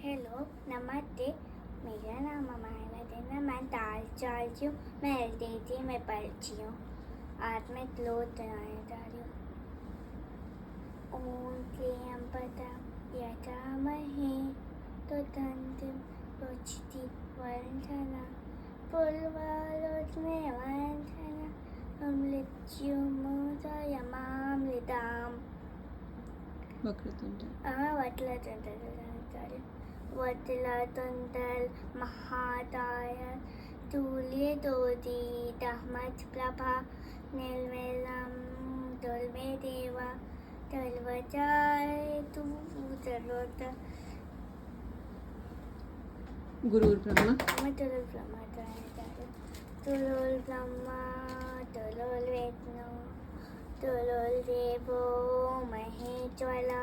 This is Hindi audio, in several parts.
हेलो, नमस्ते। मेरा नाम अमायरा देना। मैं दाल चाल हूँ। मैं LKG में पढ़ती हूँ। आज मैं क्लोथ बनाने जा रही हूँ। ओम क्लीं पदा यथामहे तदन्तं रुचिति वर्धना पुल्वालोचने वर्धना अमृत्युमोदयमामृताम् वक्रतुंड वक्रतुंडल महाकाय तुल्यदोदितमत्प्रभा निर्मलं तुल्यदेवा तल्वचायतु उदरोत गुरुर्ब्रह्मा तुलुर्ब्रह्मा तुलुर्ब्रह्मा तुलुर्विष्णु तुलुर्देवो महेश्वरा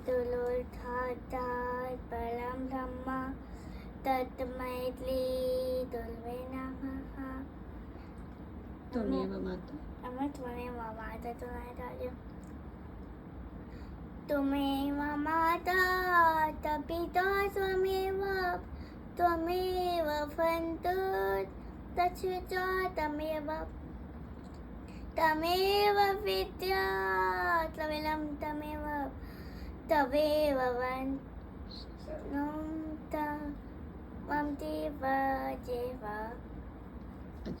तुलुर्साक्षात् परं ब्रह्म तस्मै श्री गुरवे नमः। त्वमेव माता त्वमेव माता त्वमेव माता पिता त्वमेव फन्तु तच्छ्रुत्वा तमेव विद्या त्वमिलं तमेव वन्तं त्वं देव